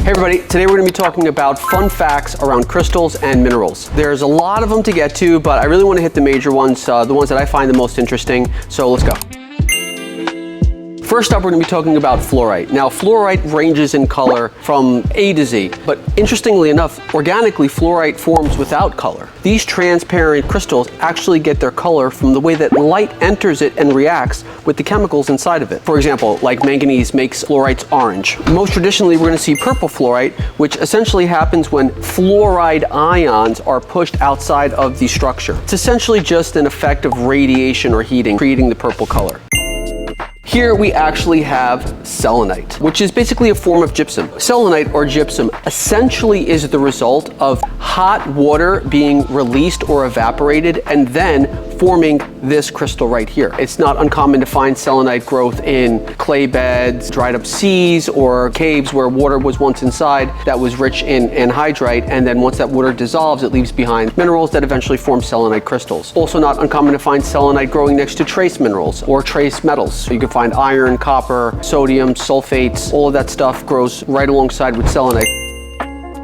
Hey everybody, today we're going to be talking about fun facts around crystals and minerals. There's a lot of them to get to, but I really want to hit the major ones, the ones that I find the most interesting, so let's go. First up, we're going to be talking about fluorite. Now, fluorite ranges in color from A to Z, but interestingly enough, organically, fluorite forms without color. These transparent crystals actually get their color from the way that light enters it and reacts with the chemicals inside of it. For example, like manganese makes fluorites orange. Most traditionally, we're going to see purple fluorite, which essentially happens when fluoride ions are pushed outside of the structure. It's essentially just an effect of radiation or heating, creating the purple color. Here we actually have Selonite, which is basically a form of gypsum. Selonite, or gypsum, essentially is the result of hot water being released or evaporated and then forming this crystal right here. It's not uncommon to find Selonite growth in clay beds, dried up seas, or caves where water was once inside that was rich in anhydrite, and then once that water dissolves, it leaves behind minerals that eventually form Selonite crystals. Also not uncommon to find Selonite growing next to trace minerals or trace metals. So you can find iron, copper, sodium, sulfates, all of that stuff grows right alongside with Selonite.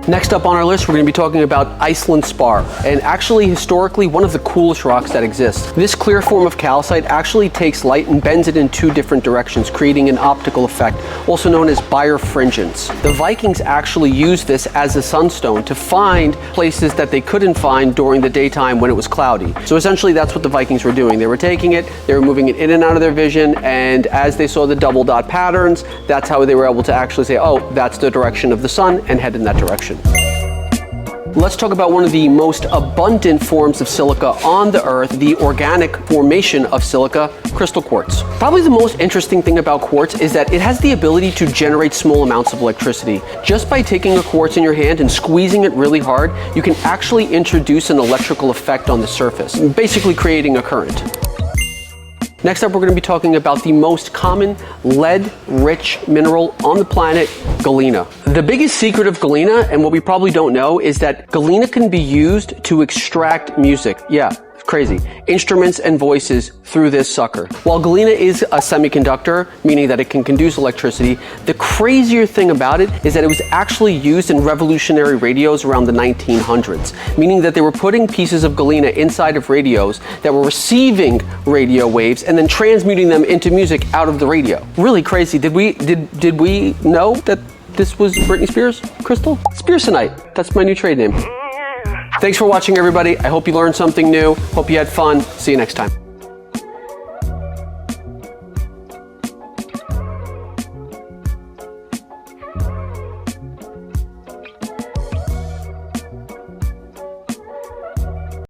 Next up on our list, we're going to be talking about Iceland Spar, and actually historically one of the coolest rocks that exists. This clear form of calcite actually takes light and bends it in two different directions, creating an optical effect, also known as birefringence. The Vikings actually used this as a sunstone to find places that they couldn't find during the daytime when it was cloudy. So essentially that's what the Vikings were doing. They were taking it, they were moving it in and out of their vision, and as they saw the double dot patterns, that's how they were able to actually say, oh, that's the direction of the sun, and head in that direction. Let's talk about one of the most abundant forms of silica on the Earth, the organic formation of silica, crystal quartz. Probably the most interesting thing about quartz is that it has the ability to generate small amounts of electricity. Just by taking a quartz in your hand and squeezing it really hard, you can actually introduce an electrical effect on the surface, basically creating a current. Next up, we're going to be talking about the most common lead-rich mineral on the planet, Galina. The biggest secret of Galina, and what we probably don't know, is that Galina can be used to extract music. Yeah, crazy. Instruments and voices through this sucker. While Galina is a semiconductor, meaning that it can conduce electricity, the crazier thing about it is that it was actually used in revolutionary radios around the 1900s, meaning that they were putting pieces of Galina inside of radios that were receiving radio waves and then transmuting them into music out of the radio. Really crazy. Did we know that this was Britney Spears crystal? Spearsonite. That's my new trade name. Thanks for watching, everybody. I hope you learned something new. Hope you had fun. See you next time.